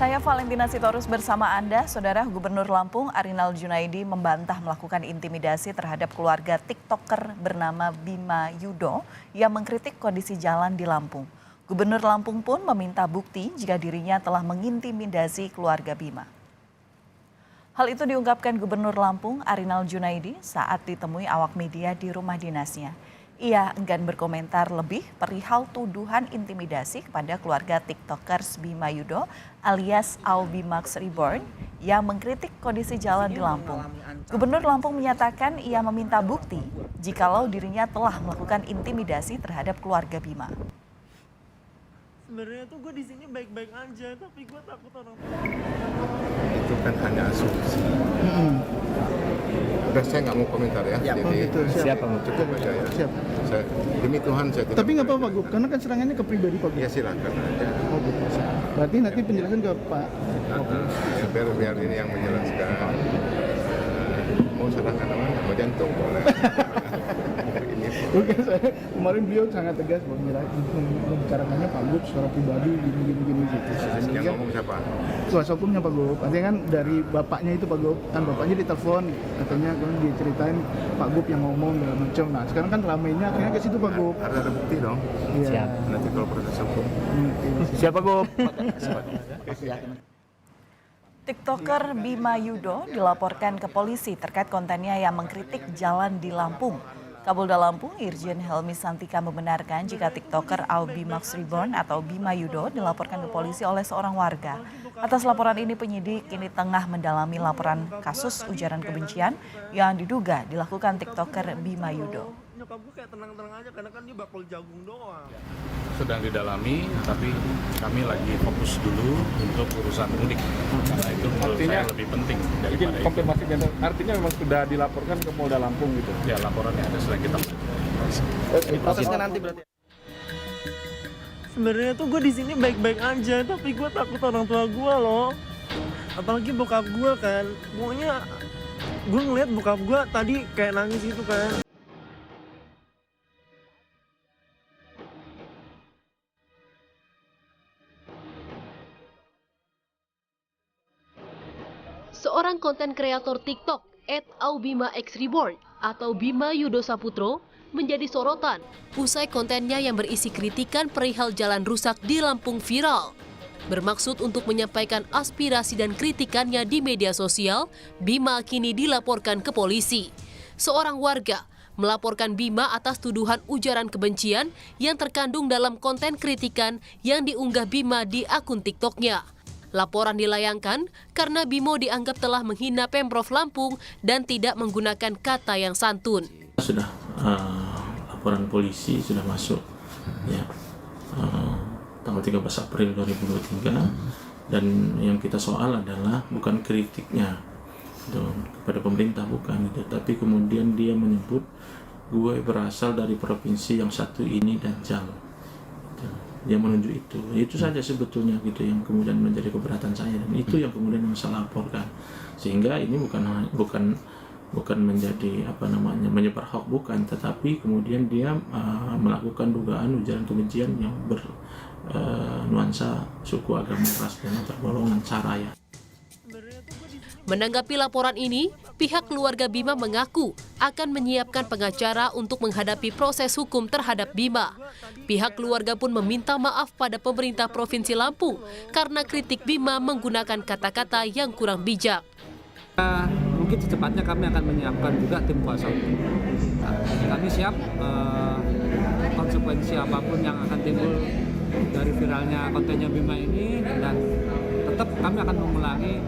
Saya Valentina Sitorus bersama Anda. Saudara Gubernur Lampung Arinal Junaidi membantah melakukan intimidasi terhadap keluarga TikToker bernama Bima Yudo yang mengkritik kondisi jalan di Lampung. Gubernur Lampung pun meminta bukti jika dirinya telah mengintimidasi keluarga Bima. Hal itu diungkapkan Gubernur Lampung Arinal Junaidi saat ditemui awak media di rumah dinasnya. Ia enggan berkomentar lebih perihal tuduhan intimidasi kepada keluarga TikTokers Bima Yudo alias Aubimax Reborn yang mengkritik kondisi jalan di Lampung. Gubernur Lampung menyatakan ia meminta bukti jikalau dirinya telah melakukan intimidasi terhadap keluarga Bima. Sebenarnya tuh gue di sini baik-baik aja, tapi gue takut orang tua. Itu kan hanya asumsi. Udah, saya nggak mau komentar ya. Jadi gitu, siapa? Cukup aja ya. Siap. Saya, demi Tuhan saya tidak. Tapi nggak apa-apa Pak Gub, karena kan serangannya ke pribadi Pak Gub. Ya silakan aja. Oh gitu. Berarti nanti penjelasan ke Pak. Ya, biar ini yang menjelaskan. Mau serangan namanya, mau jantung boleh. Oke, saya kemarin beliau sangat tegas membicarakannya Pak Gub secara pribadi gini gitu. Yang ngomong siapa? Kuasa hukumnya Pak Gub. Artinya kan dari bapaknya itu Pak Gub, kan bapaknya ditelepon, katanya kan diceritain Pak Gub yang ngomong segala macam. Nah sekarang kan ramainya akhirnya ke situ Pak Gub. Harus ada bukti dong. Iya. Siap. Nanti kalau proses hukum. Siapa Gub? TikToker Bima Yudo dilaporkan ke polisi terkait kontennya yang mengkritik jalan di Lampung. Kapolda Lampung Irjen Helmi Santika membenarkan jika TikToker Aubimax Reborn atau Bima Yudo dilaporkan ke polisi oleh seorang warga. Atas laporan ini penyidik kini tengah mendalami laporan kasus ujaran kebencian yang diduga dilakukan TikToker Bima Yudo. Nyokap gue kayak tenang-tenang aja karena kan dia bakul jagung doang. Sedang didalami, tapi kami lagi fokus dulu untuk urusan mudik. Karena itu menurut saya lebih penting daripada itu. Konfirmasi artinya memang sudah dilaporkan ke Polda Lampung gitu? Ya, laporannya ada, sedang kita Prosesnya nanti berarti. Sebenarnya tuh gue di sini baik-baik aja, tapi gue takut orang tua gue loh. Apalagi bokap gue kan, pokoknya gue ngeliat bokap gue tadi kayak nangis gitu kan. Seorang konten kreator TikTok @aubimaxreborn atau Bima Yudo Saputro menjadi sorotan usai kontennya yang berisi kritikan perihal jalan rusak di Lampung viral. Bermaksud untuk menyampaikan aspirasi dan kritikannya di media sosial, Bima kini dilaporkan ke polisi. Seorang warga melaporkan Bima atas tuduhan ujaran kebencian yang terkandung dalam konten kritikan yang diunggah Bima di akun TikToknya. Laporan dilayangkan karena Bimo dianggap telah menghina Pemprov Lampung dan tidak menggunakan kata yang santun. Sudah laporan polisi sudah masuk ya tanggal 13 April 2023 dan yang kita soal adalah bukan kritiknya kepada pemerintah bukan gitu, tapi kemudian dia menyebut gue berasal dari provinsi yang satu ini dan jauh. Dia menunjuk itu saja sebetulnya gitu yang kemudian menjadi keberatan saya dan itu yang kemudian saya laporkan sehingga ini bukan menjadi menyebar hoax bukan, tetapi kemudian dia melakukan dugaan ujaran kebencian yang bernuansa suku agama ras dan antar golongan saraya. Menanggapi laporan ini, pihak keluarga Bima mengaku akan menyiapkan pengacara untuk menghadapi proses hukum terhadap Bima. Pihak keluarga pun meminta maaf pada pemerintah Provinsi Lampung karena kritik Bima menggunakan kata-kata yang kurang bijak. Mungkin secepatnya kami akan menyiapkan juga tim kuasa hukum. Kami siap konsekuensi apapun yang akan timbul dari viralnya kontennya Bima ini dan tetap kami akan mengulangi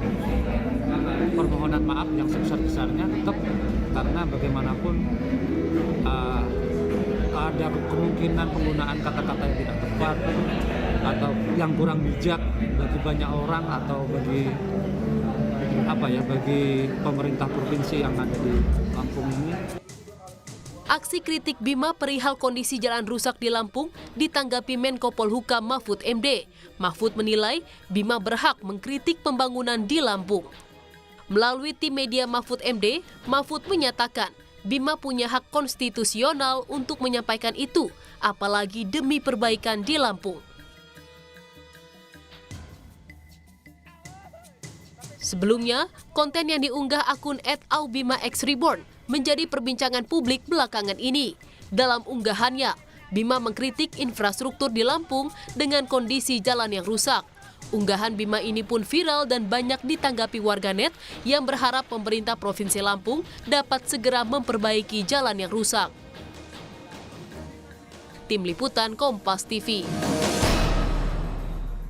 permohonan maaf yang sebesar-besarnya tetap karena bagaimanapun ada kemungkinan penggunaan kata-kata yang tidak tepat atau yang kurang bijak bagi banyak orang atau bagi pemerintah provinsi yang ada di Lampung ini. Aksi kritik Bima perihal kondisi jalan rusak di Lampung ditanggapi Menko Polhukam Mahfud MD. Mahfud menilai Bima berhak mengkritik pembangunan di Lampung. Melalui tim media Mahfud MD, Mahfud menyatakan Bima punya hak konstitusional untuk menyampaikan itu, apalagi demi perbaikan di Lampung. Sebelumnya, konten yang diunggah akun @aubima_x_reborn menjadi perbincangan publik belakangan ini. Dalam unggahannya, Bima mengkritik infrastruktur di Lampung dengan kondisi jalan yang rusak. Unggahan Bima ini pun viral dan banyak ditanggapi warganet yang berharap pemerintah Provinsi Lampung dapat segera memperbaiki jalan yang rusak. Tim Liputan Kompas TV.